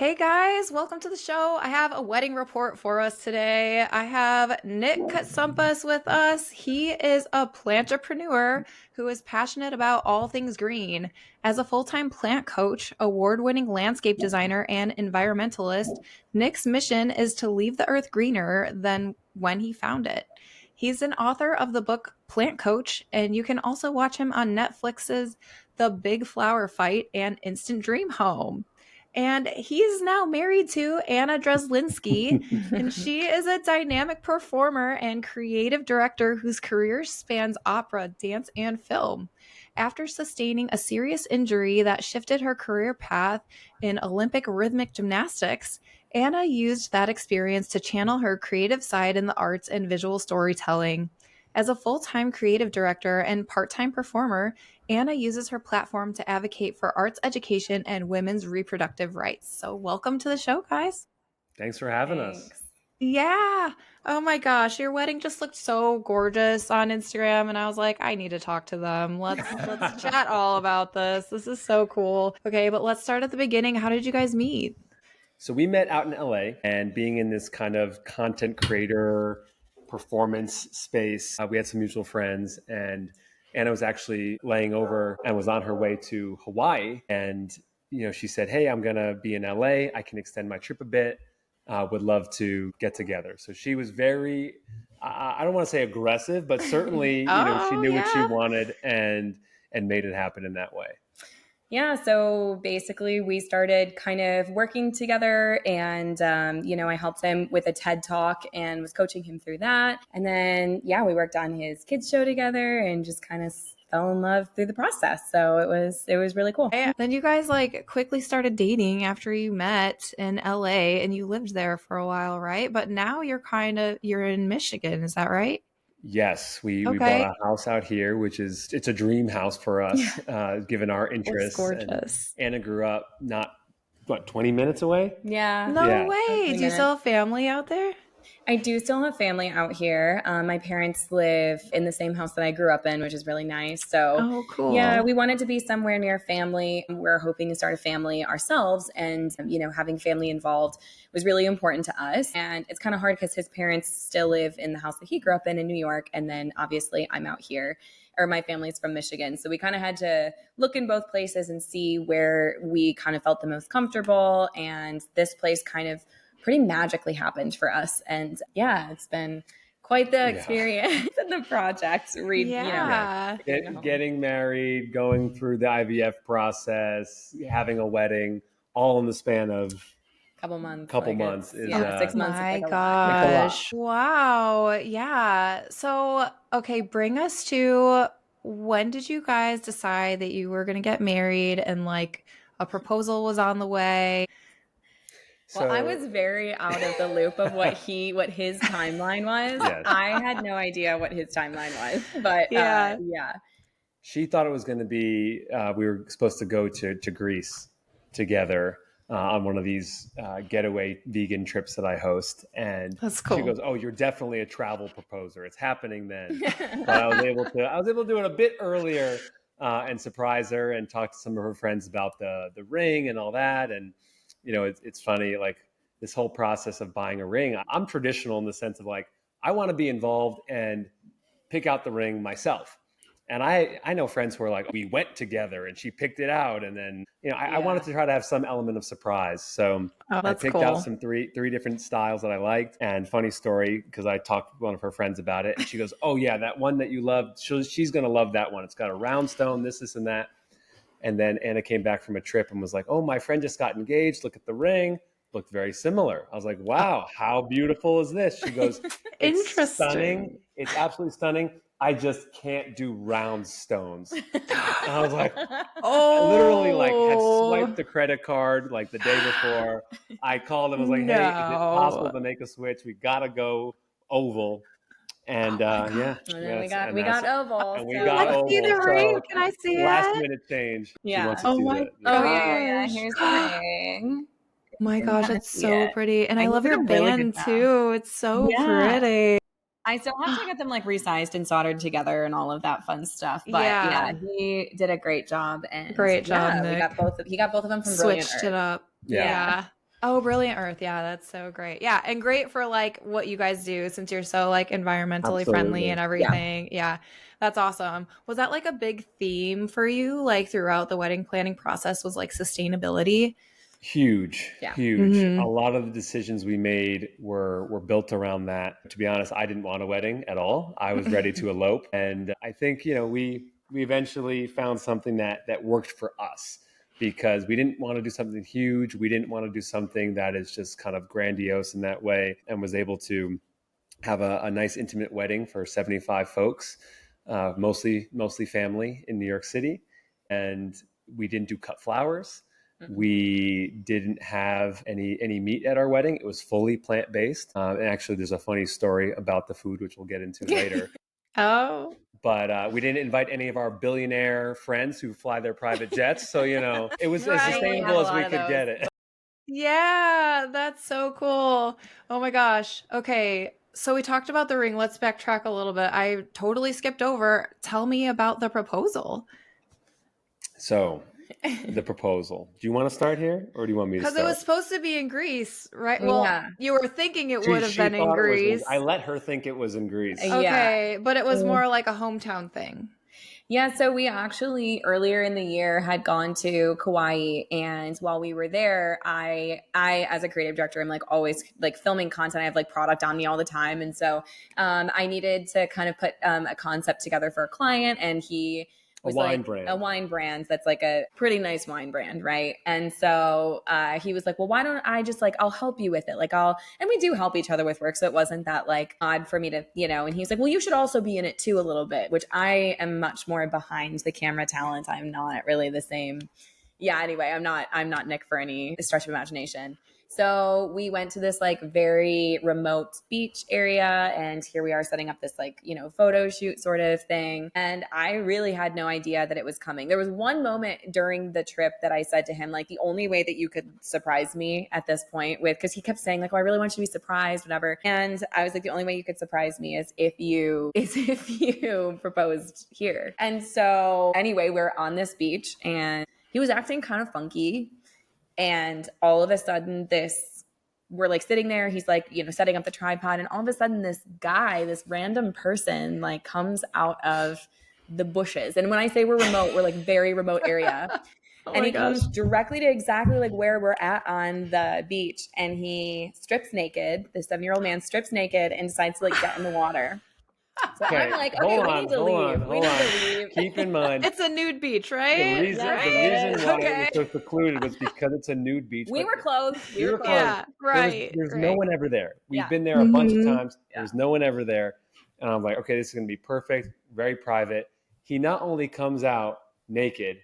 Hey guys, welcome to the show. I have a wedding report for us today. I have Nick Cutsumpas with us. He is a plantrepreneur who is passionate about all things green. As a full-time plant coach, award-winning landscape designer, and environmentalist, Nick's mission is to leave the earth greener than when he found it. He's an author of the book Plant Coach, and you can also watch him on Netflix's The Big Flower Fight and Instant Dream Home. And he's now married to Anna Dreslinski, and she is a dynamic performer and creative director whose career spans opera, dance, and film. After sustaining a serious injury that shifted her career path in Olympic rhythmic gymnastics, Anna used that experience to channel her creative side in the arts and visual storytelling. As a full-time creative director and part-time performer, Anna uses her platform to advocate for arts education and women's reproductive rights. So, welcome to the show, guys. Thanks for having us. Yeah. Oh my gosh, your wedding just looked so gorgeous on Instagram, and I was like, I need to talk to them. Let's chat all about this. This is so cool. Okay, but let's start at the beginning. How did you guys meet? So we met out in LA, and being in this kind of content creator performance space, we had some mutual friends, and Anna was actually laying over and was on her way to Hawaii. And, she said, "Hey, I'm going to be in LA. I can extend my trip a bit. Would love to get together." So she was very, I don't want to say aggressive, but certainly, she knew what she wanted and made it happen in that way. Yeah, so basically we started kind of working together and, I helped him with a TED Talk and was coaching him through that. And then, we worked on his kids show together and just kind of fell in love through the process. So it was really cool. And then you guys quickly started dating after you met in LA and you lived there for a while, right? But now you're in Michigan, is that right? Yes, we bought a house out here, it's a dream house for us, given our interests. It's gorgeous. And Anna grew up 20 minutes away? Yeah. No way. Do you still have family out there? I do still have family out here. My parents live in the same house that I grew up in, which is really nice. So, cool. Yeah, we wanted to be somewhere near family. We're hoping to start a family ourselves, and having family involved was really important to us. And it's kind of hard because his parents still live in the house that he grew up in New York, and then obviously I'm out here, or my family's from Michigan. So we kind of had to look in both places and see where we kind of felt the most comfortable. And this place kind of pretty magically happened for us. And it's been quite the experience and the project. Getting married, going through the IVF process, having a wedding, all in the span of couple months. 6 months. My gosh. Wow. Yeah. So, okay, bring us to, when did you guys decide that you were going to get married and a proposal was on the way? Well, I was very out of the loop of what his timeline was. Yes. I had no idea what his timeline was, but She thought it was going to be, we were supposed to go to Greece together on one of these getaway vegan trips that I host. And that's cool. She goes, "Oh, you're definitely a travel proposer. It's happening then." But I was able to do it a bit earlier and surprise her and talk to some of her friends about the ring and all that. And it's funny, this whole process of buying a ring. I'm traditional in the sense of I want to be involved and pick out the ring myself. And I know friends who are we went together and she picked it out. And then, I wanted to try to have some element of surprise. So I picked out some three different styles that I liked. And funny story, because I talked with one of her friends about it. And she goes, "Oh yeah, that one that you loved, she's going to love that one. It's got a round stone, this and that." And then Anna came back from a trip and was like, "Oh, my friend just got engaged. Look at the ring. Looked very similar." I was like, "Wow, how beautiful is this?" She goes, "It's interesting. Stunning. It's absolutely stunning. I just can't do round stones." And I was like, I literally had swiped the credit card the day before. I called and was like, "Hey, is it possible to make a switch? We got to go oval." And we got oval. And we got oval. See the ring? Can I see it? Last minute change. Yeah. Oh my gosh. Oh yeah. Here's the ring. My gosh, it's so pretty. And I love your band too. It's so pretty. I still have to get them resized and soldered together and all of that fun stuff. But he did a great job. And great job, Nick. He got both of them from Switched it up. Yeah. Oh, Brilliant Earth. Yeah, that's so great. Yeah, and great for like what you guys do since you're so like environmentally friendly Absolutely. and Yeah. everything. Yeah, that's awesome. Was that like a big theme for you like throughout the wedding planning process was like sustainability? Huge, Yeah. huge. A Mm-hmm. lot of the decisions we made were built around that. To be honest, I didn't want a wedding at all. I was ready to elope, and I think we eventually found something that worked for us because we didn't want to do something huge. We didn't want to do something that is just kind of grandiose in that way, and was able to have a nice intimate wedding for 75 folks, mostly family in New York City, and we didn't do cut flowers. Mhm. We didn't have any meat at our wedding. It was fully plant based. And actually, there's a funny story about the food, which we'll get into later. Oh, But we didn't invite any of our billionaire friends who fly their private jets. So it was as I only have sustainable a as we lot of could those. get it. yeah, that's so cool. Oh my gosh. Okay. So we talked about the ring. Let's backtrack a little bit. I totally skipped over. Tell me about the proposal. So the proposal. Do you want to start here, or do you want me to Because it was start? supposed to be in Greece, right? Well, Yeah. you were thinking it She would have she been in thought it was. I Greece. let her think it was in Greece. Yeah. Okay, but it was more like a hometown thing. Yeah, so we actually earlier in the year had gone to Kauai, and while we were there, I as a creative director, I'm like always like filming content. I have like product on me all the time, and so I needed to kind of put a concept together for a client, and he A was wine like brand. a wine brand that's like a pretty nice wine brand, right? And so he was like, well, why don't I just like I'll help you with it, like I'll and we do help each other with work, so it wasn't that like odd for me to and he's like, well, you should also be in it too a little bit, which I am much more behind the camera talent. I'm not really the same. Yeah, anyway, I'm not Nick for any stretch of imagination. So we went to this like very remote beach area, and here we are setting up this like photo shoot sort of thing, and I really had no idea that it was coming. There was one moment during the trip that I said to him, like, the only way that you could surprise me at this point with, because he kept saying like, oh, I really want you to be surprised, whatever, and I was like, the only way you could surprise me is if you proposed here. And so anyway, we're on this beach, and he was acting kind of funky, and all of a sudden we're like sitting there, he's like setting up the tripod, and all of a sudden this guy, this random person, like comes out of the bushes. And when I say we're remote, we're like very remote area. Oh And my he gosh. comes directly to exactly like where we're at on the beach, and he strips naked. The 7-year-old man strips naked and decides to like get in the water. So Okay, I'm like, okay, we need to leave. We need to leave. Keep in mind It's a nude beach, the right? reason Yes, the it Right? reason is. why it was Okay. so secluded was because it's a nude beach. We But were close. we were close. Yeah, right, There's no right. one ever there. We've Yeah. been there a bunch of Mhm. times. There's no one ever there, and I'm like, okay, this is gonna be perfect, very private. He not only comes out naked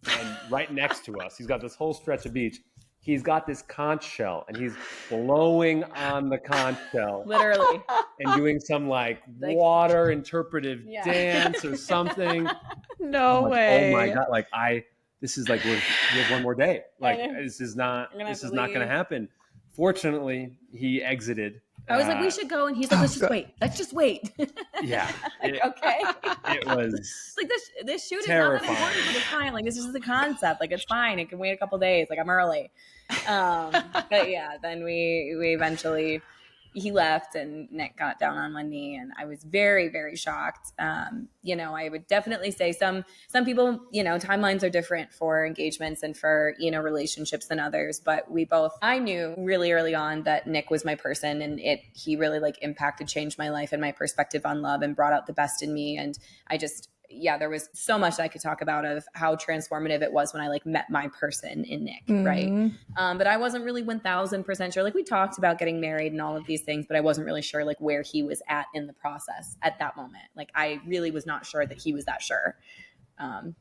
and right next to us, he's got this whole stretch of beach. He's got this conch shell, and he's blowing on the conch shell Literally. and doing some like Like, water interpretive yeah. dance or something. No I'm like, oh my way. god, like this is like we have one more day. Like know. this is not I'm gonna have this to is not going to leave. happen. Fortunately, he exited. I was like, we should go, and he's like, let's just wait. Let's just wait. Yeah, Like, okay. it was Like this shoot terrifying. is not that important for the client. Like this is just a concept. Like it's fine. It can wait a couple days. Like I'm early. But yeah, then we eventually he left, and Nick got down on one knee, and I was very, very shocked. I would definitely say some people, timelines are different for engagements and for, relationships than others. But I knew really early on that Nick was my person, and he really like impacted, changed my life and my perspective on love, and brought out the best in me. And I just, there was so much that I could talk about of how transformative it was when I like met my person in Nick, right? But I wasn't really 1000% sure. Like we talked about getting married and all of these things, but I wasn't really sure like where he was at in the process at that moment. Like I really was not sure that he was that sure.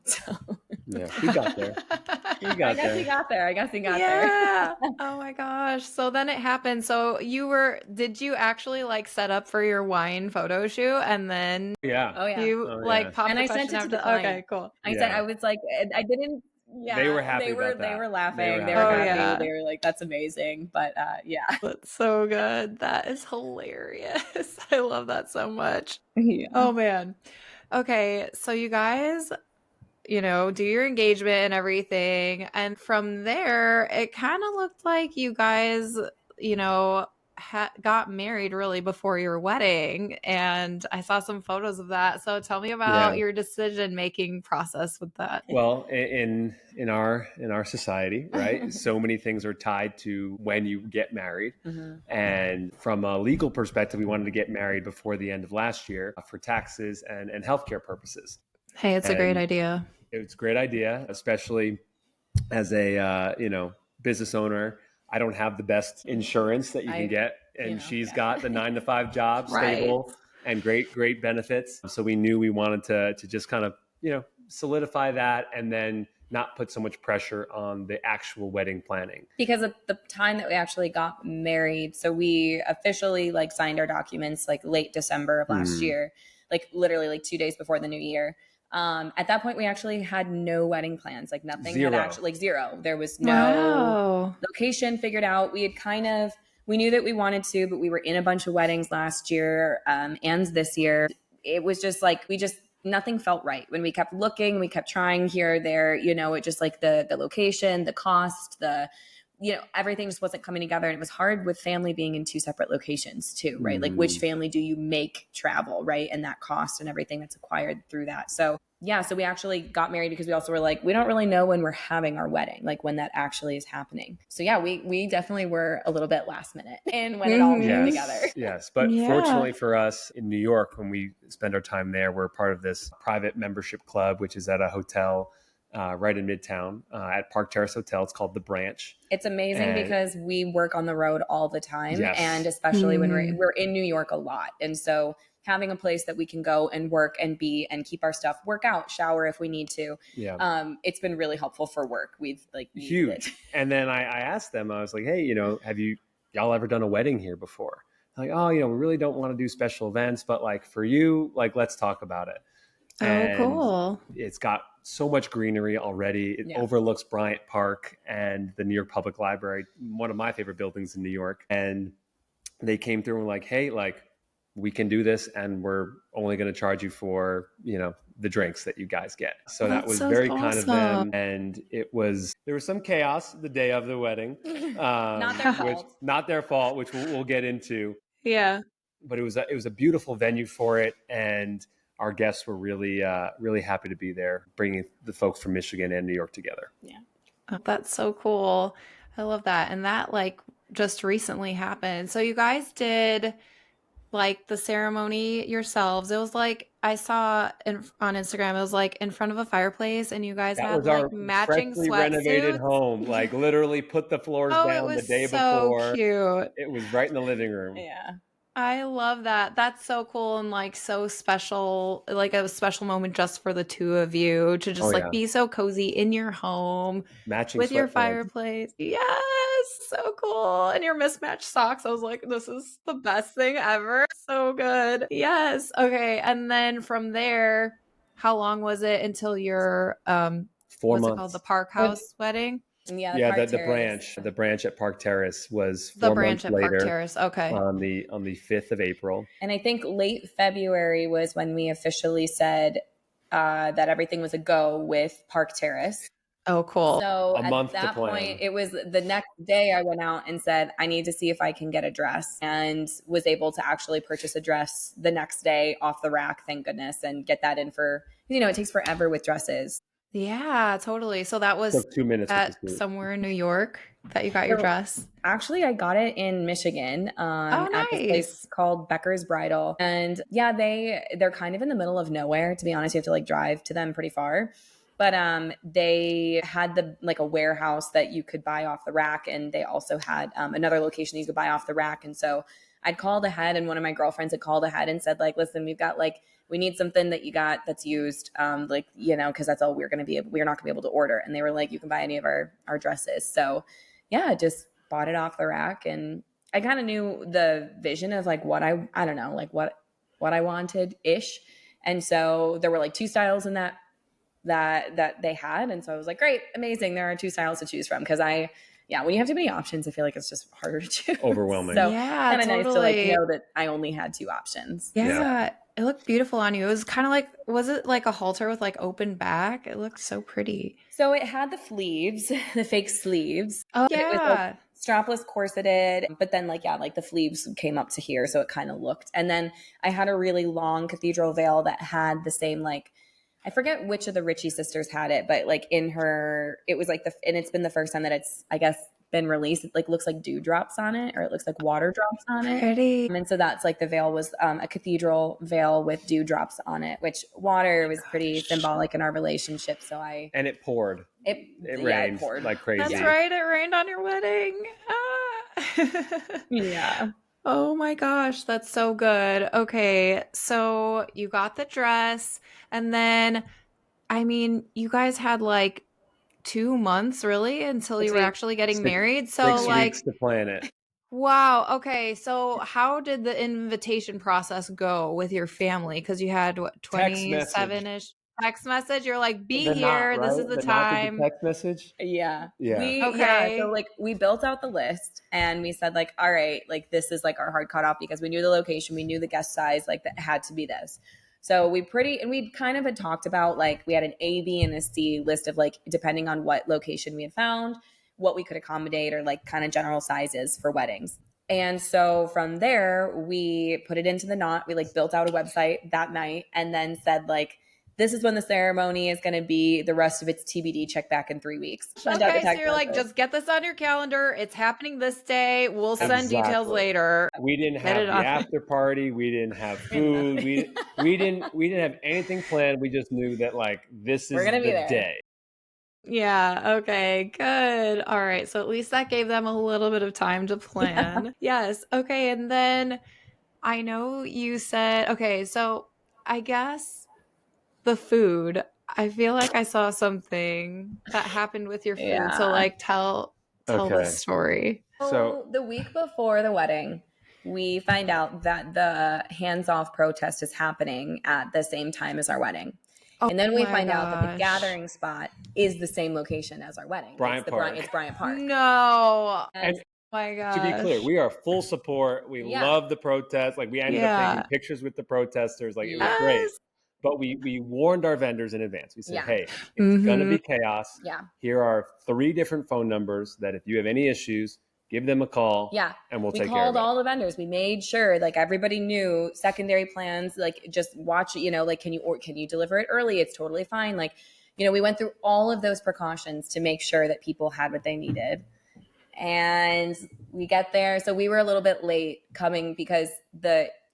So yeah, he got there. He got I guess there. he got there. I guess he got Yeah. there. Oh my gosh. So then it happened. So did you actually like set up for your wine photo shoot and then Yeah. Oh yeah. you Oh, like yeah. popped And the I sent question it to the after? client. Okay, cool. I said Yeah. I was like I didn't. Yeah, They were happy They were about that. they were laughing. They They were were happy. happy. Oh, yeah. They were like, "That's amazing." But yeah, That's so good. That is hilarious. I love that so much. yeah. Oh man. Okay, so you guys, do your engagement and everything. And from there, it kind of looked like you guys, you know, got married really before your wedding. And I saw some photos of that. So tell me Yeah. about your decision-making process with that. Well, in our society, right? So many things are tied to when you get married. Mhm. And from a legal perspective, we wanted to get married before the end of last year for taxes and healthcare purposes. Hey, it's a great And idea. it's a great idea, especially as a business owner. I don't have the best insurance that you can get, and she's got the 9-to-5 job, Right. stable and great benefits. So we knew we wanted to just kind of solidify that, and then not put so much pressure on the actual wedding planning. Because at the time that we actually got married, so we officially like signed our documents like late December of last year, like literally like 2 days before the new year. At that point, we actually had no wedding plans, like nothing had actually, like zero. There was no location figured out. We had we knew that we wanted to, but we were in a bunch of weddings last year and this year. It was just like, nothing felt right. When we kept looking, we kept trying here or there, it just like the location, the cost, everything just wasn't coming together. And it was hard with family being in two separate locations too, right? Like which family do you make travel, right? And that cost and everything that's acquired through that. So yeah, so we actually got married because we also were like, we don't really know when we're having our wedding, like when that actually is happening. So yeah, we definitely were a little bit last minute and when it all came together. Yes. But fortunately for us in New York, when we spend our time there, we're part of this private membership club, which is at a hotel right in Midtown at Park Terrace Hotel. It's called The Branch. It's amazing because we work on the road all the time. And especially when we're in New York a lot. And so having a place that we can go and work and be and keep our stuff, work out, shower if we need to. It's been really helpful for work. We've like huge. And then I asked them, I was like, hey, have y'all ever done a wedding here before? Like, oh, we really don't want to do special events, but like for you, like, let's talk about it. And cool. It's got so much greenery already. It overlooks Bryant Park and the New York Public Library, one of my favorite buildings in New York. And they came through and were like, hey, like, we can do this, and we're only going to charge you for, the drinks that you guys get. So that was very kind of them. And there was some chaos the day of the wedding. Not their fault. Not their fault, which we'll get into. Yeah. But it was a beautiful venue for it. And our guests were really, really happy to be there, bringing the folks from Michigan and New York together. Yeah. Oh, that's so cool. I love that. And that like just recently happened. So you guys did like the ceremony yourselves. It was like, I saw on Instagram, it was like in front of a fireplace, and you guys had like matching sweatsuits. Renovated home, like literally put the floors down the day before. Cute. It was right in the living room. Yeah. I love that. That's so cool and like so special, like a special moment just for the two of you to just be so cozy in your home, matching with your fireplace. Yes, so cool. And your mismatched socks. I was like, this is the best thing ever. So good. Yes. Okay. And then from there, how long was it until your 4 months. It called the Park House wedding? The branch at Park Terrace was 4 months later. Park Terrace. Okay. On the 5th of April. And I think late February was when we officially said that everything was a go with Park Terrace. Oh, cool. So at that point, it was the next day I went out and said, I need to see if I can get a dress, and was able to actually purchase a dress the next day off the rack, thank goodness, and get that in for, it takes forever with dresses. Yeah, totally. So that was 2 minutes at somewhere in New York that you got your dress? Actually, I got it in Michigan at this place called Becker's Bridal. And yeah, they're kind of in the middle of nowhere, to be honest. You have to like drive to them pretty far. But they had a warehouse that you could buy off the rack. And they also had another location you could buy off the rack. And so I'd called ahead, and one of my girlfriends had called ahead and said, like, listen, we need something that you got that's used, because that's all we're not gonna be able to order. And they were like, you can buy any of our dresses. So yeah, just bought it off the rack. And I kind of knew the vision of like what I don't know, like what I wanted ish. And so there were like 2 styles in that they had. And so I was like, great, amazing. There are 2 styles to choose from. Cause when you have too many options, I feel like it's just harder to choose. Overwhelming. So yeah, kind of nice to like know that I only had 2 options. Yeah. It looked beautiful on you. It was kind of like, was it like a halter with like open back? It looked so pretty. So it had the sleeves, the fake sleeves, Oh but it was like yeah. strapless corseted. But then like, yeah, like the sleeves came up to here. So it kind of looked. And then I had a really long cathedral veil that had the same, like, I forget which of the Ritchie sisters had it, but like in her, it was like and it's been the first time that it's, I guess, been released. It like looks like dewdrops on it, or it looks like water drops on it. Pretty. And so that's like the veil was a cathedral veil with dewdrops on it, which water was pretty symbolic in our relationship. So And it poured. it Rained poured like crazy. That's right. It rained on your wedding. Ah. Yeah. Oh my gosh, that's so good. Okay, so you got the dress, and then, I mean, you guys had like 2 months really until you were Between actually getting Six, married. So, 6 weeks like, to plan it. wow. Okay, so how did the invitation process go with your family? Because you had what, Text message. 27-ish text message. You're like, be The knot, here. This is right? the The knot did the time. text message. Yeah. Yeah. So Okay. like we built out the list and we said like, all right, like this is like our hard cutoff because we knew the location, we knew the guest size, like that had to be this. So we kind of had talked about like we had an A, B, and a C list of like depending on what location we had found, what we could accommodate or like kind of general sizes for weddings. And so from there, we put it into the knot. We like built out a website that night and then said like, this is when the ceremony is going to be. The rest of it's TBD. Check back in 3 weeks. Okay, so you're like, just get this on your calendar. It's happening this day. We'll send details Exactly. later. We didn't Get have it the on. after party. We didn't have food. We didn't have anything planned. We just knew that like this is We're gonna be the there. day. Yeah, okay, good. All right, so at least that gave them a little bit of time to plan. Yes, okay, and then I know you said, okay, so I guess the food, I feel like I saw something that happened with your food. So Yeah. like tell the Okay. story. So the week before the wedding, we find out that the hands-off protest is happening at the same time as our wedding. Oh And then we my find out that the gosh. gathering spot is the same location as our wedding. Bryant Park. It's Bryant Park. No. And Oh my gosh. to be clear, we are full support. We Yeah. love the protest. Like we ended up taking pictures with the protesters. Like it was great. Yes. But we warned our vendors in advance. We said, Yeah. hey, it's going to Mhm. be chaos. Yeah. Here are 3 different phone numbers that if you have any issues, give them a call. Yeah. And we'll We take care of called it. all the vendors. We made sure like everybody knew secondary plans, like just watch, like can you deliver it early? It's totally fine. Like, we went through all of those precautions to make sure that people had what they needed. And we get there. So we were a little bit late coming because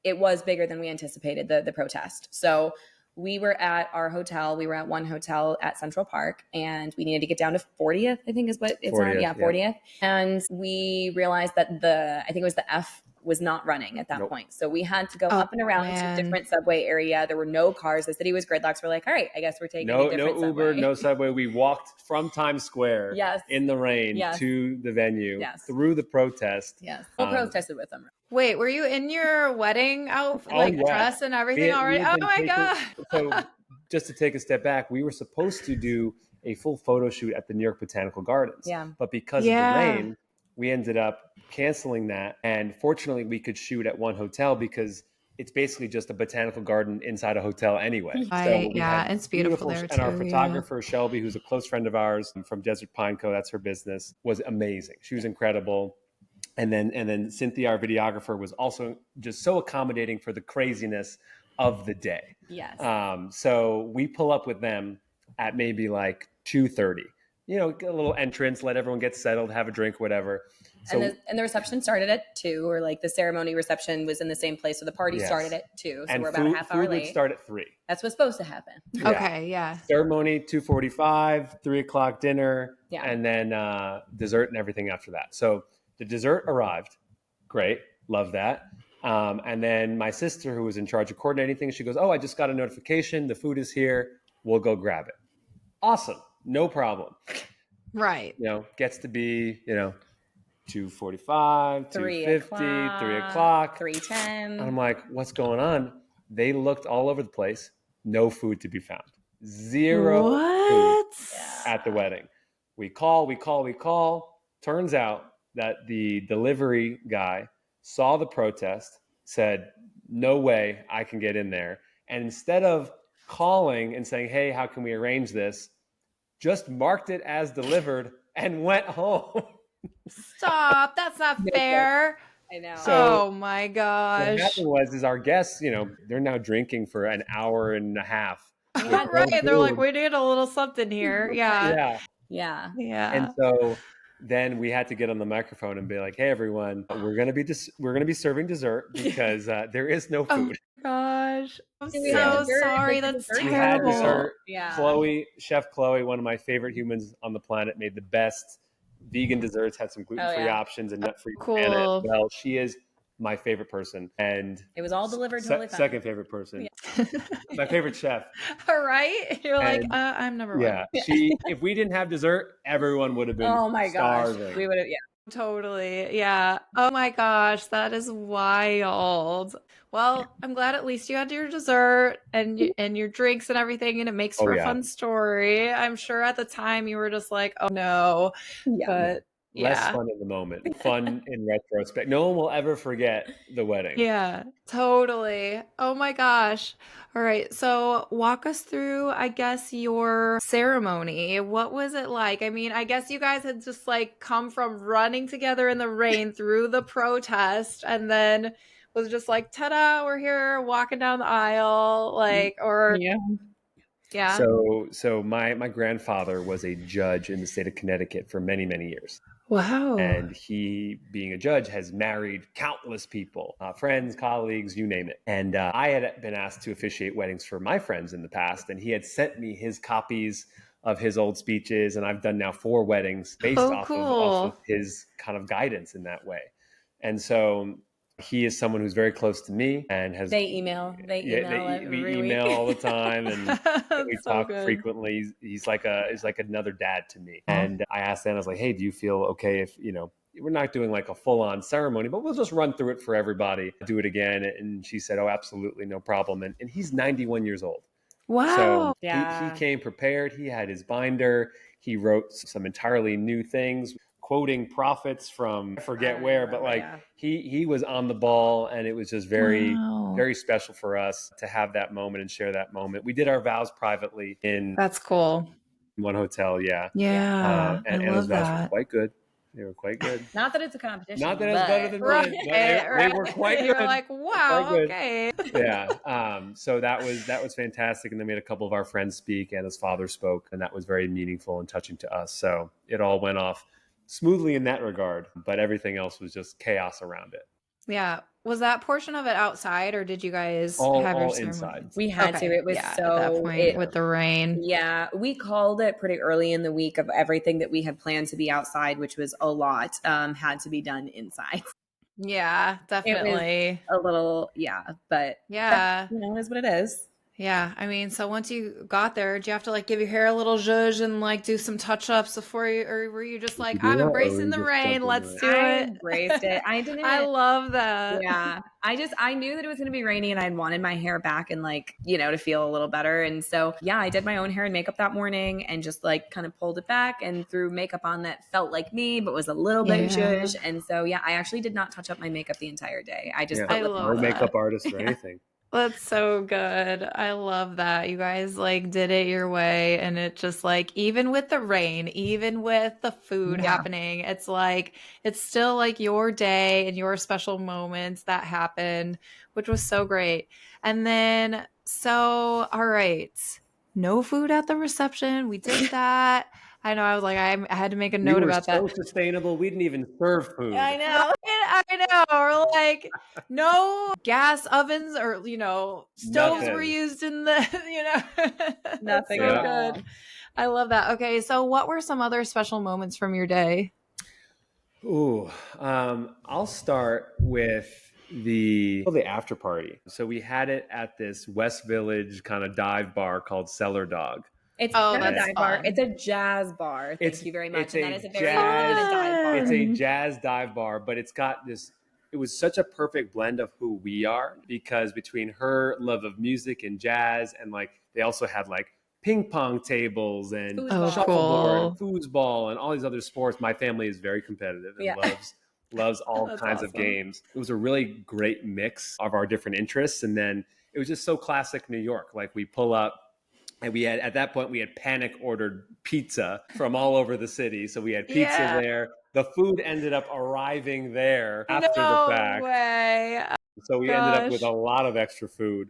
it was bigger than we anticipated, the protest. So we were at our hotel. We were at one hotel at Central Park and we needed to get down to 40th, I think is what it's 40th, on. Yeah, yeah. 40th. And we realized that I think it was the F was not running at that Nope. point. So we had to go up and around to a different subway area. There were no cars. The city was gridlocks. We're like, all right, I guess we're taking a different no Uber, subway. no subway. We walked from Times Square Yes. in the rain Yes. to the venue Yes. through the protest. Yes. We protested with them. Wait, were you in your wedding outfit, like yeah. dress and everything We already? had Oh been my taking- god. So just to take a step back, we were supposed to do a full photo shoot at the New York Botanical Gardens. Yeah. But because of the rain, we ended up canceling that. And fortunately, we could shoot at one hotel because it's basically just a botanical garden inside a hotel anyway. Right, So we yeah, had it's beautiful there And our too, photographer, Shelby, who's a close friend of ours from Desert Pine Co., that's her business, was amazing. She was incredible. And then Cynthia, our videographer, was also just so accommodating for the craziness of the day. Yes. So we pull up with them at maybe like 2:30. A little entrance, let everyone get settled, have a drink, whatever. So, and the reception started at 2, or like the ceremony reception was in the same place. So the party started at 2. So and we're about a half hour food late. would start at 3. That's what's supposed to happen. Yeah. Okay, yeah. Ceremony 2:45, 3:00 dinner, Yeah. and then dessert and everything after that. So the dessert arrived. Great. Love that. And then my sister, who was in charge of coordinating things, she goes, "Oh, I just got a notification. The food is here. We'll go grab it." Awesome. No problem. Right. Gets to be, 2:45, 2:50, 3:00, 3:10. And I'm like, what's going on? They looked all over the place. No food to be found. Zero food at the wedding. We call. Turns out that the delivery guy saw the protest, said, no way I can get in there. And instead of calling and saying, hey, how can we arrange this? Just marked it as delivered and went home. Stop. That's not fair. I know. So Oh my what gosh. happened is our guests, they're now drinking for an hour and a half. Right. They're like, we need a little something here. Yeah. Yeah. Yeah. And Yeah. so then we had to get on the microphone and be like, hey, everyone, we're going to be serving dessert because there is no Oh food. gosh. I'm Do we have so dessert? sorry. Is it That's dessert? We had terrible. dessert. Yeah. Chef Chloe, one of my favorite humans on the planet, made the best vegan desserts, had some gluten-free options and nut-free banana as Cool. well. She is my favorite person. And It was all delivered totally fine. second favorite person. My favorite chef. All right. You're like, And I'm number one. yeah, if we didn't have dessert, everyone would have been Oh my gosh. starving. We would have, Totally. Yeah. Oh my gosh. That is wild. Well, I'm glad at least you had your dessert and your drinks and everything, and it makes for a fun story. I'm sure at the time you were just like, oh no. Yeah. But less fun in the moment, fun in retrospect. No one will ever forget the wedding. Yeah, totally. Oh my gosh. All right. So walk us through, I guess, your ceremony. What was it like? I mean, I guess you guys had just like come from running together in the rain through the protest and then was just like, ta-da, we're here walking down the aisle. Like, or yeah. So my grandfather was a judge in the state of Connecticut for many, many years. Wow. And he, being a judge, has married countless people, friends, colleagues, you name it. And I had been asked to officiate weddings for my friends in the past, and he had sent me his copies of his old speeches, and I've done now 4 weddings based off of his kind of guidance in that way. And so he is someone who's very close to me and has. They email we email all the time, and we talk frequently. He's like another dad to me. And I asked Anna, I was like, hey, do you feel okay if we're not doing like a full-on ceremony, but we'll just run through it for everybody, do it again? And she said, oh, absolutely, no problem. And he's 91 years old. Wow. So he came prepared. He had his binder. He wrote some entirely new things, quoting prophets from I forget where, but like he was on the ball, and it was just very, very special for us to have that moment and share that moment. We did our vows privately in That's cool. one hotel. Yeah. And I those love vows that. were quite good. They were quite good. Not that it's a competition. Not that it's better than mine. They were quite good. You're like, wow, okay. Yeah. So that was fantastic. And then we had a couple of our friends speak, and his father spoke, and that was very meaningful and touching to us. So it all went off smoothly in that regard, but everything else was just chaos around it. Yeah. Was that portion of it outside, or did you guys have your ceremony? Inside? We had to. It was at that point with the rain. Yeah, we called it pretty early in the week of everything that we had planned to be outside, which was a lot, had to be done inside. Yeah, definitely. A little, but yeah, it is what it is. Yeah, I mean, so once you got there, did you have to like give your hair a little zhuzh and like do some touch-ups before you, or were you just like, I'm embracing the rain, let's do it? I embraced it. I didn't. I love that. Yeah, I knew that it was going to be rainy, and I wanted my hair back and like, to feel a little better. And so, I did my own hair and makeup that morning and just like kind of pulled it back and threw makeup on that felt like me, but was a little bit zhuzh. And so, I actually did not touch up my makeup the entire day. I just I love no makeup artist or anything. That's so good. I love that. You guys like did it your way, and it just like, even with the rain, even with the food happening, it's like, it's still like your day and your special moments that happened, which was so great. And then, so, all right, no food at the reception. We did that. I know. I was like, I had to make a note about that. We were so sustainable. We didn't even serve food. I know. Or like no gas ovens or, stoves were used in the, Nothing so at all. good. I love that. Okay. So what were some other special moments from your day? Ooh, I'll start with the after party. So we had it at this West Village kind of dive bar called Cellar Dog. It's not a dive bar. It's a jazz bar. Thank you very much. And that is a very limited dive bar. It's a jazz dive bar, but it's got this. It was such a perfect blend of who we are, because between her love of music and jazz, and like they also had like ping pong tables and shuffleboard and foosball and all these other sports. My family is very competitive and loves loves all That's kinds of awesome. games. It was a really great mix of our different interests. And then it was just so classic New York. Like we pull up, and we had, at that point, we had panic ordered pizza from all over the city. So we had pizza Yeah. there. The food ended up arriving there after the No fact. way. Oh, So we ended up with gosh. a lot of extra food.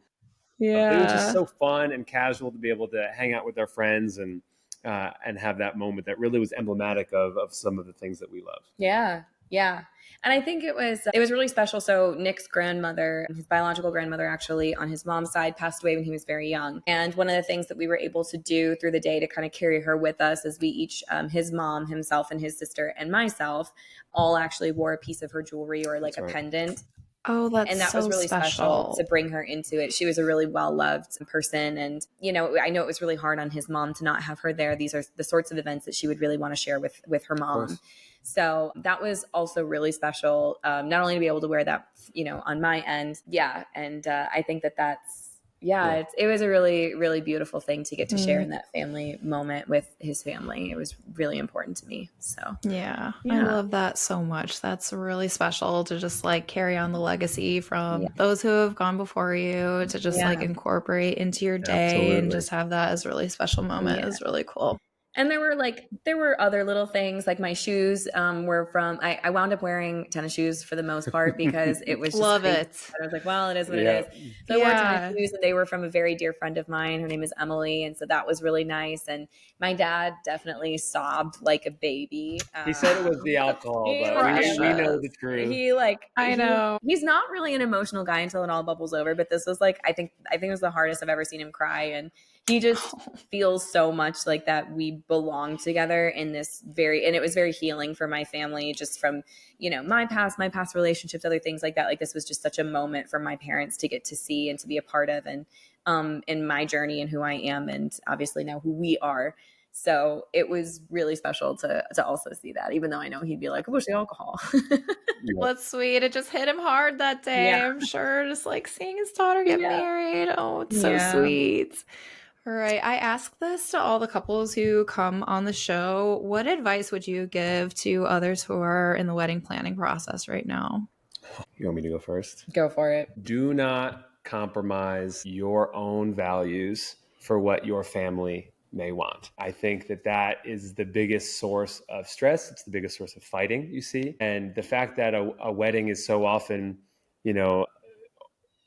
But it was just Yeah. so fun and casual to be able to hang out with our friends and have that moment that really was emblematic of some of the things that we love. Yeah. Yeah. And I think it was really special. So Nick's grandmother, his biological grandmother actually on his mom's side passed away when he was very young. And one of the things that we were able to do through the day to kind of carry her with us is we each, his mom, himself and his sister and myself all actually wore a piece of her jewelry or like That's a right. pendant. Oh, that's And that was so really special to special. bring her into it. She was a really well-loved person. And, I know it was really hard on his mom to not have her there. These are the sorts of events that she would really want to share with her Of mom. course. So that was also really special, not only to be able to wear that, on my end. Yeah. And I think Yeah. it was a really, really beautiful thing to get to share Mm, in that family moment with his family. It was really important to me. So, yeah, I yeah. love that so much. That's really special to just like carry on the legacy Yeah. from those who have gone before you to just like Yeah. incorporate into your day and Absolutely. just have that as a really special moment Yeah. is really cool. And there were other little things like my shoes were from I wound up wearing tennis shoes for the most part because it was just Love crazy. it. I was like, well, it is what it Yeah. is. So I wore tennis Yeah. shoes and they were from a very dear friend of mine. Her name is Emily. And so that was really nice. And my dad definitely sobbed like a baby. He said it was the alcohol, He but was we know Precious. the truth. I know. he's not really an emotional guy until it all bubbles over, but this was like I think it was the hardest I've ever seen him cry. And he just feels so much like that we belong together in this and it was very healing for my family just from, my past relationships, other things like that. Like this was just such a moment for my parents to get to see and to be a part of and in my journey and who I am and obviously now who we are. So it was really special to also see that, even though I know he'd be like, "Oh, where's the alcohol?" Yeah. That's sweet. It just hit him hard that Yeah. day. I'm sure just like seeing his daughter get Yeah. married. Oh, it's so Yeah. sweet. All right. I ask this to all the couples who come on the show. What advice would you give to others who are in the wedding planning process right now? You want me to go first? Go for it. Do not compromise your own values for what your family may want. I think that is the biggest source of stress. It's the biggest source of fighting, you see. And the fact that a wedding is so often, you know,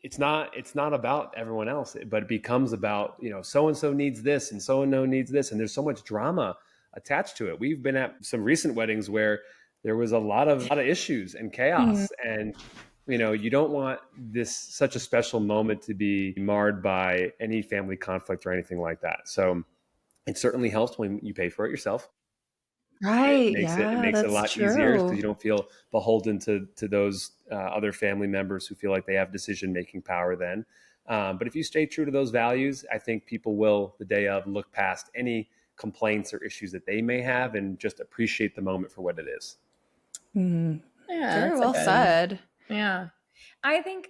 it's not about everyone else, but it becomes about, so and so needs this and so and so needs this, and there's so much drama attached to it. We've been at some recent weddings where there was a lot of issues and chaos, and you don't want this such a special moment to be marred by any family conflict or anything like that. So it certainly helps when you pay for it yourself. It Right. makes it Yeah, makes it a that's lot easier because true. you don't feel beholden to those other family members who feel like they have decision making power. Then, but if you stay true to those values, I think people will, the day of, look past any complaints or issues that they may have and just appreciate the moment for what it is. Mhm. Yeah, Very that's a well good. said. Yeah. I think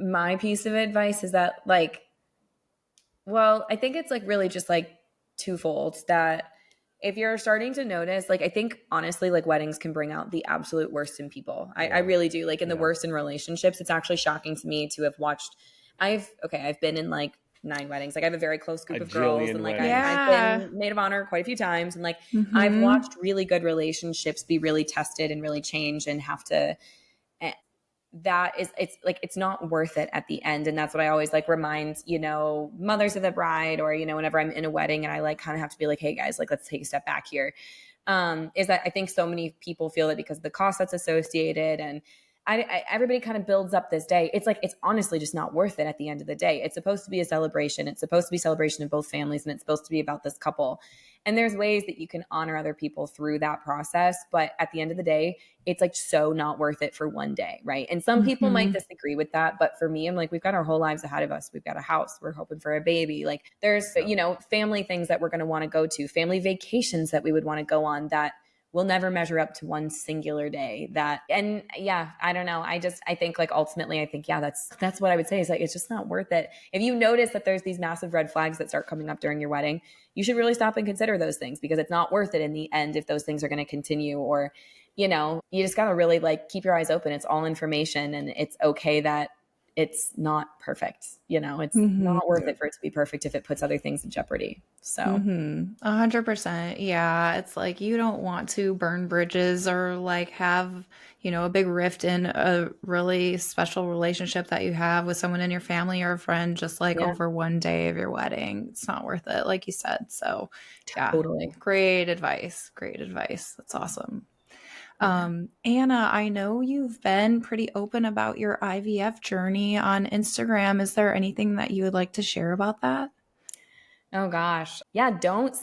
my piece of advice is that I think it's like really just like twofold that if you're starting to notice, like I think honestly, like weddings can bring out the absolute worst in people. I Yeah. really do. Like in the Yeah. worst in relationships, it's actually shocking to me to have watched I've been in like 9 weddings. Like I have a very close group A of girls and jillion like weddings. I've Yeah. been maid of honor quite a few times and like I've Hmm. watched really good relationships be really tested and really change and have to eh, it's not worth it at the end. And that's what I always like remind, mothers of the bride or, whenever I'm in a wedding and I like kind of have to be like, hey guys, like, let's take a step back here. Is that I think so many people feel that because of the cost that's associated and everybody kind of builds up this day. It's like, it's honestly just not worth it at the end of the day. It's supposed to be a celebration. It's supposed to be a celebration of both families and it's supposed to be about this couple. And there's ways that you can honor other people through that process. But at the end of the day, it's like so not worth it for one day. Right. And some people might Hmm. disagree with that. But for me, I'm like, we've got our whole lives ahead of us. We've got a house. We're hoping for a baby. Like there's, family things that we're going to want to go to, family vacations that we would want to go on that will never measure up to one singular day and yeah, I don't know. I think like ultimately, I think, yeah, that's what I would say is like, it's just not worth it. If you notice that there's these massive red flags that start coming up during your wedding, you should really stop and consider those things because it's not worth it in the end if those things are going to continue or, you know, you just got to really like keep your eyes open. It's all information, and it's okay that it's not perfect. You know, it's Mm-hmm. not worth it for it to be perfect if it puts other things in jeopardy. So, Mm-hmm. 100%. Yeah. It's like you don't want to burn bridges or like have, a big rift in a really special relationship that you have with someone in your family or a friend just like yeah, over one day of your wedding. It's not worth it, like you said. So, yeah. totally. Great advice. Great advice. That's awesome. Yeah. Anna, I know you've been pretty open about your IVF journey on Instagram. Is there anything that you would like to share about that? Oh gosh. Yeah, don't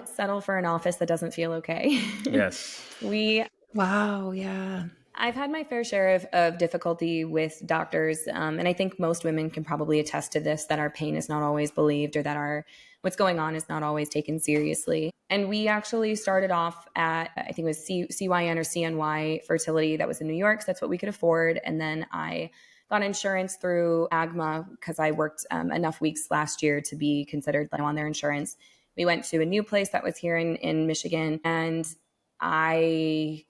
settle for an office that doesn't feel okay. Yes. we Wow. Yeah. I've had my fair share of difficulty with doctors, and I think most women can probably attest to this, that our pain is not always believed, or that our what's going on is not always taken seriously. And we actually started off at, I think it was CYN or CNY fertility, that was in New York, so that's what we could afford. And then I got insurance through AGMA because I worked enough weeks last year to be considered on their insurance. We went to a new place that was here in Michigan, and I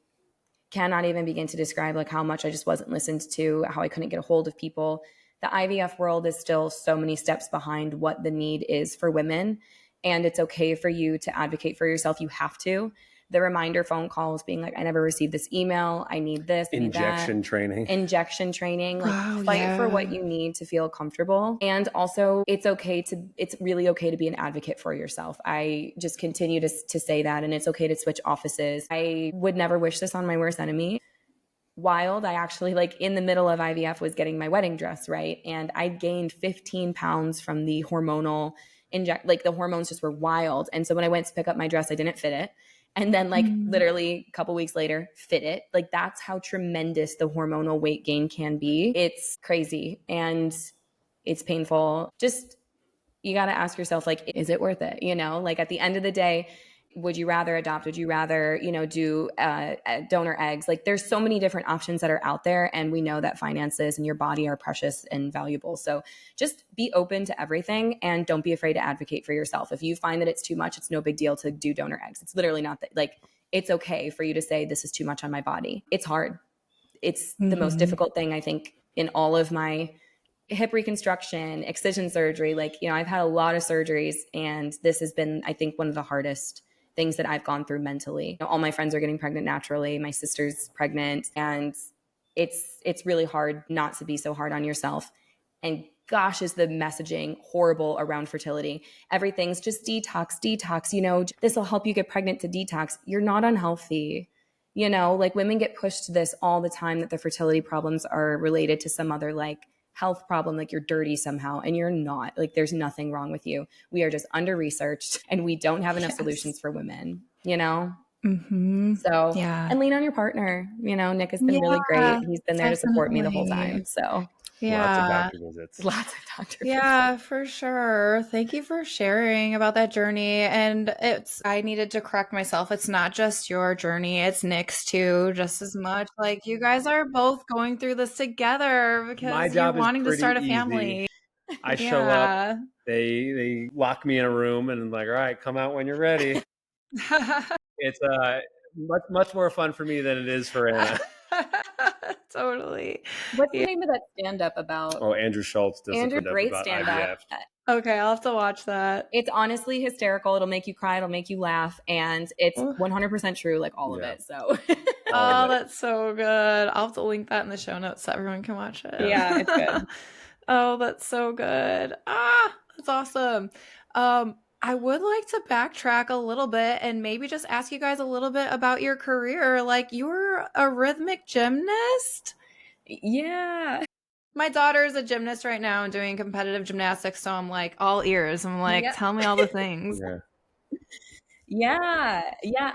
cannot even begin to describe like how much I just wasn't listened to, how I couldn't get a hold of people. The IVF world is still so many steps behind what the need is for women. And it's okay for you to advocate for yourself. You have to. The reminder phone calls being like, I never received this email. I need this, I need that. Injection training. Injection training, like Wow, fight for yeah. what you need to feel comfortable. And also it's really okay to be an advocate for yourself. I just continue to say that, and it's okay to switch offices. I would never wish this on my worst enemy. Wild, I actually, like, in the middle of IVF was getting my wedding dress, right? And I gained 15 pounds from the hormonal like the hormones just were wild. And so when I went to pick up my dress, I didn't fit it. And then like Mm. literally a couple weeks later, fit it. Like that's how tremendous the hormonal weight gain can be. It's crazy and it's painful. Just, you got to ask yourself, like, is it worth it? You know, like at the end of the day, would you rather adopt? Would you rather, do donor eggs? Like there's so many different options that are out there. And we know that finances and your body are precious and valuable. So just be open to everything and don't be afraid to advocate for yourself. If you find that it's too much, it's no big deal to do donor eggs. It's literally not that, like, it's okay for you to say this is too much on my body. It's hard. It's the most difficult thing, I think, in all of my hip reconstruction, excision surgery. Like, I've had a lot of surgeries, and this has been, I think, one of the hardest things that I've gone through mentally. All my friends are getting pregnant naturally. My sister's pregnant, and it's really hard not to be so hard on yourself. And gosh, is the messaging horrible around fertility. Everything's just detox, this will help you get pregnant to detox. You're not unhealthy. Like women get pushed to this all the time, that the fertility problems are related to some other like health problem, like you're dirty somehow, and you're not. Like there's nothing wrong with you. We are just under researched, and we don't have enough solutions for women. Mm-hmm. So, Yeah. and lean on your partner. Nick has been really Yeah, great. He's been there to support me the whole time. So Lots of yeah. doctor visits. lots of doctor Yeah, for sure. Thank you for sharing about that journey. And I needed to correct myself. It's not just your journey, it's Nick's too, just as much. Like you guys are both going through this together My because you're job is wanting to pretty start a easy. family. I show up, Yeah. they lock me in a room, and I'm like, all right, come out when you're ready. It's much more fun for me than it is for Anna. Totally. What's the name of that stand-up about? Oh, Andrew Schultz does Andrew, a stand-up great about stand-up. IVF. Okay, I'll have to watch that. It's honestly hysterical. It'll make you cry. It'll make you laugh. And it's 100% true, like all of it. So, oh, that's so good. I'll have to link that in the show notes so everyone can watch it. Yeah, it's good. Oh, that's so good. That's awesome. I would like to backtrack a little bit and maybe just ask you guys a little bit about your career. Like, you're a rhythmic gymnast? Yeah. My daughter is a gymnast right now and doing competitive gymnastics, so I'm like all ears. I'm like, Yep. tell me all the things. Yeah.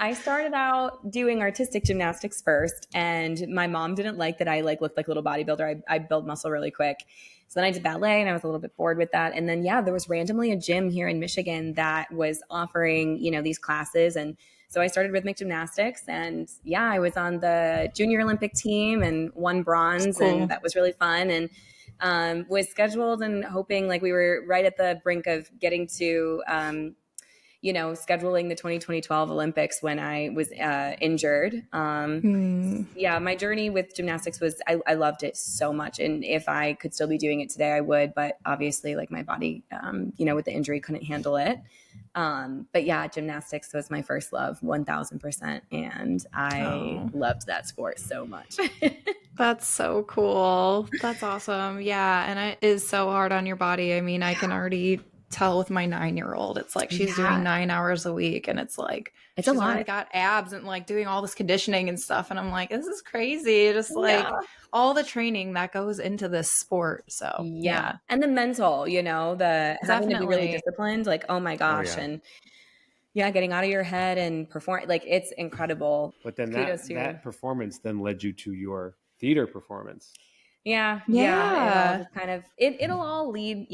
I started out doing artistic gymnastics first, and my mom didn't like that I looked like a little bodybuilder. I build muscle really quick. So then I did ballet, and I was a little bit bored with that. And then, there was randomly a gym here in Michigan that was offering, these classes. And so I started rhythmic gymnastics, and I was on the junior Olympic team and won bronze. Cool. And that was really fun. And was scheduled and hoping, like, we were right at the brink of getting to, scheduling the 2012 Olympics when I was injured. Yeah, my journey with gymnastics was, I loved it so much. And if I could still be doing it today, I would. But obviously, like my body, with the injury, couldn't handle it. But yeah, gymnastics was my first love, 1000%. And I loved that sport so much. That's so cool. That's awesome. Yeah. And it is so hard on your body. I mean, I can already tell with my 9-year-old. It's like she's doing 9 hours a week, and it's like It's a she's already lot. got abs and like doing all this conditioning and stuff. And I'm like, this is crazy. Just like all the training that goes into this sport. So yeah. And the mental, the having to be really Definitely. disciplined, like, oh my gosh. yeah. And yeah, getting out of your head and perform, like, it's incredible. But then Kudos to that performance then led you to your theater performance. Yeah. It all just kind of, it'll all lead,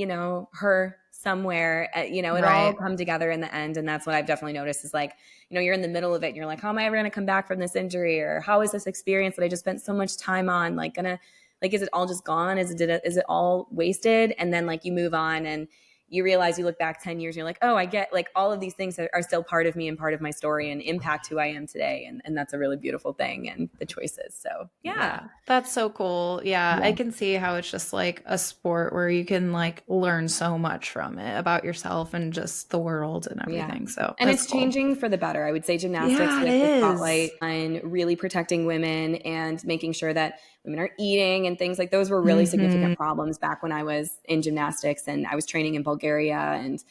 her somewhere, it'll all come together in the end. And that's what I've definitely noticed is like, you're in the middle of it and you're like, how am I ever going to come back from this injury? Or how is this experience that I just spent so much time on, like, is it all just gone? Is it all wasted? And then like you move on and you realize, you look back 10 years, and you're like, oh, I get, like, all of these things are still part of me and part of my story and impact who I am today. And that's a really beautiful thing, and the choices. So yeah. That's so cool. Yeah. I can see how it's just like a sport where you can like learn so much from it about yourself and just the world and everything. So and it's changing for the better. I would say gymnastics with the spotlight on really protecting women and making sure that women are eating and things like those were really significant problems back when I was in gymnastics, and I was training in Bulgaria, and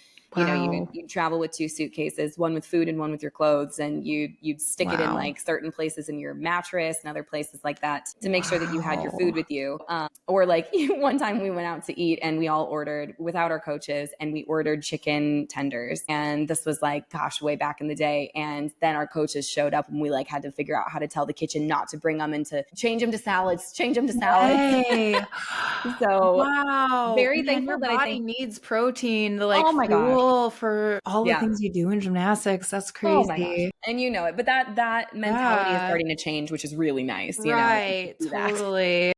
you'd travel with 2 suitcases, one with food and one with your clothes, and you'd stick it in like certain places in your mattress and other places like that to make sure that you had your food with you. Or like one time we went out to eat and we all ordered without our coaches, and we ordered chicken tenders. And this was like, gosh, way back in the day. And then our coaches showed up and we like had to figure out how to tell the kitchen not to bring them change them to salads. Hey. So very thankful your that body needs protein to like for all the things you do in gymnastics. That's crazy. Oh my gosh. And you know it, but that mentality is starting to change, which is really nice. Right. Totally.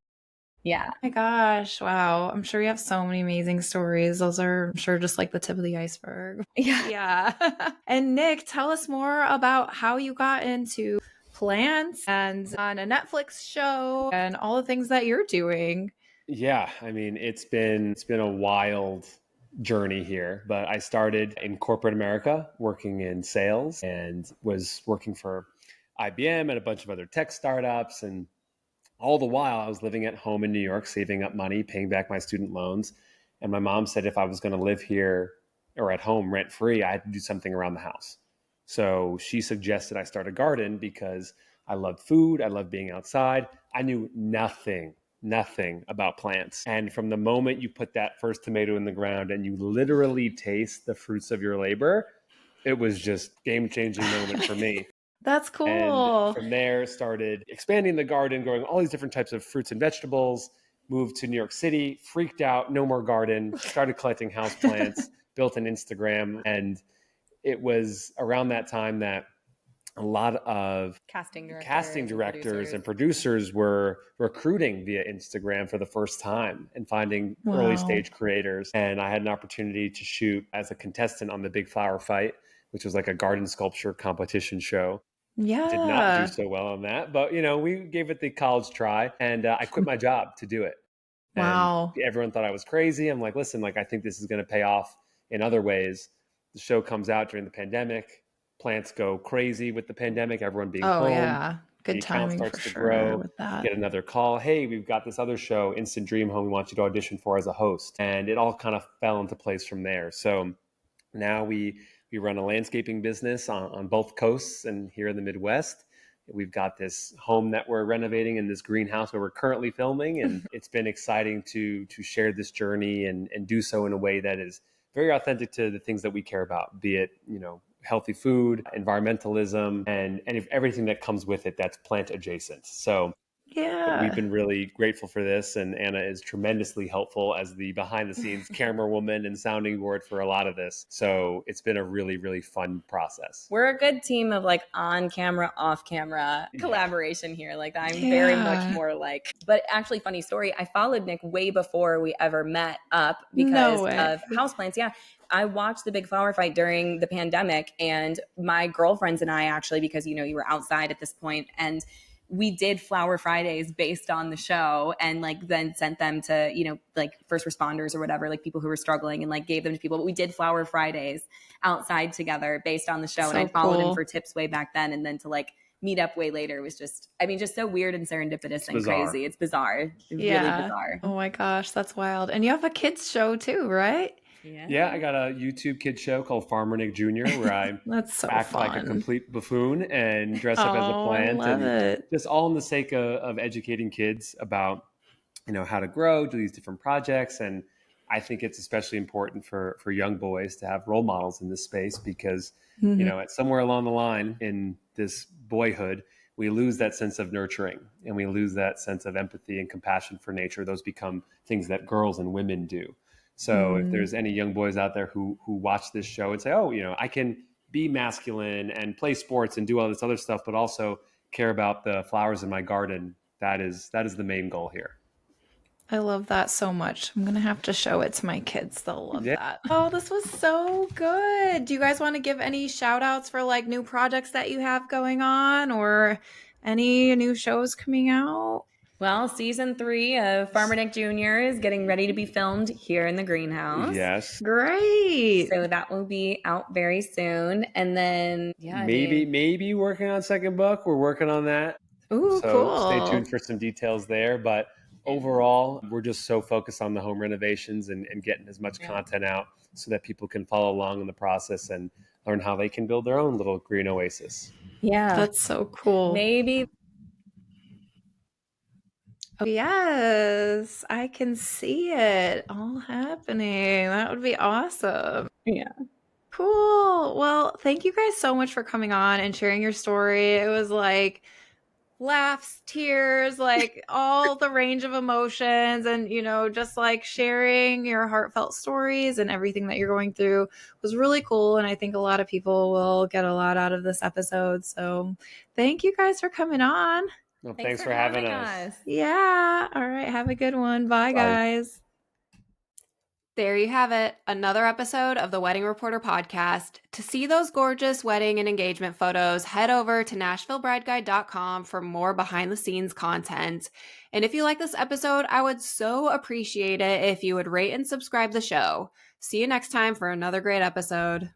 Yeah. Oh my gosh. Wow. I'm sure you have so many amazing stories. Those are, I'm sure, just like the tip of the iceberg. Yeah. And Nick, tell us more about how you got into plants and on a Netflix show and all the things that you're doing. Yeah, I mean, it's been a wild journey here, but I started in corporate America working in sales and was working for IBM and a bunch of other tech startups. And all the while I was living at home in New York, saving up money, paying back my student loans. And my mom said if I was going to live here or at home rent free, I had to do something around the house. So she suggested I start a garden because I loved food. I loved being outside. I knew nothing about plants. And from the moment you put that first tomato in the ground and you literally taste the fruits of your labor, it was just game-changing moment for me. That's cool. And from there started expanding the garden, growing all these different types of fruits and vegetables, moved to New York City, freaked out, no more garden, started collecting houseplants, built an Instagram. And it was around that time that a lot of casting directors and producers were recruiting via Instagram for the first time and finding early stage creators. And I had an opportunity to shoot as a contestant on the Big Flower Fight, which was like a garden sculpture competition show. Yeah. Did not do so well on that, but we gave it the college try, and I quit my job to do it. Wow. And everyone thought I was crazy. I'm like, listen, like I think this is going to pay off in other ways. The show comes out during the pandemic. Plants go crazy with the pandemic, everyone being home. Yeah. Good timing starts for to grow. With that. Get another call. Hey, we've got this other show, Instant Dream Home, we want you to audition for as a host. And it all kind of fell into place from there. So now we run a landscaping business on both coasts and here in the Midwest. We've got this home that we're renovating in this greenhouse where we're currently filming. And it's been exciting to share this journey and do so in a way that is very authentic to the things that we care about, be it, healthy food, environmentalism, and everything that comes with it that's plant adjacent. So Yeah. we've been really grateful for this, and Anna is tremendously helpful as the behind the scenes camera woman and sounding board for a lot of this. So it's been a really, really fun process. We're a good team of like on camera, off camera collaboration here. Like I'm very much more like, but actually funny story. I followed Nick way before we ever met up because of houseplants. Yeah. I watched the big flower fight during the pandemic, and my girlfriends and I actually, because, you know, you were outside at this point, and we did Flower Fridays based on the show, and like then sent them to, you know, like first responders or whatever, like people who were struggling, and like gave them to people. But we did Flower Fridays outside together based on the show. And I followed him for tips way back then. And then to like meet up way later was just, I mean, just so weird and serendipitous and crazy. It's bizarre. Really bizarre. Oh my gosh, that's wild. And you have a kids show too, right? Yeah, I got a YouTube kid show called Farmer Nick Jr. where I act like a complete buffoon and dress up as a plant, and just all in the sake of educating kids about, you know, how to grow, do these different projects. And I think it's especially important for young boys to have role models in this space because, you know, at somewhere along the line in this boyhood, we lose that sense of nurturing and we lose that sense of empathy and compassion for nature. Those become things that girls and women do. So if there's any young boys out there who watch this show and say, oh, you know, I can be masculine and play sports and do all this other stuff, but also care about the flowers in my garden, that is the main goal here. I love that so much. I'm going to have to show it to my kids. They'll love that. Oh, this was so good. Do you guys want to give any shout outs for like new projects that you have going on or any new shows coming out? Well, season 3 of Farmer Nick Jr. is getting ready to be filmed here in the greenhouse. Yes. Great. So that will be out very soon. And then, maybe working on second book. We're working on that. Ooh, so cool. Stay tuned for some details there. But overall, we're just so focused on the home renovations and getting as much content out so that people can follow along in the process and learn how they can build their own little green oasis. Yeah. That's so cool. Maybe. Oh, yes, I can see it all happening. That would be awesome. Yeah. Cool. Well, thank you guys so much for coming on and sharing your story. It was like laughs, tears, like all the range of emotions, and, you know, just like sharing your heartfelt stories and everything that you're going through was really cool. And I think a lot of people will get a lot out of this episode. So thank you guys for coming on. Well, thanks for having us. Yeah. All right. Have a good one. Bye, guys. There you have it. Another episode of the Wedding Reporter podcast. To see those gorgeous wedding and engagement photos, head over to NashvilleBrideGuide.com for more behind the scenes content. And if you like this episode, I would so appreciate it if you would rate and subscribe the show. See you next time for another great episode.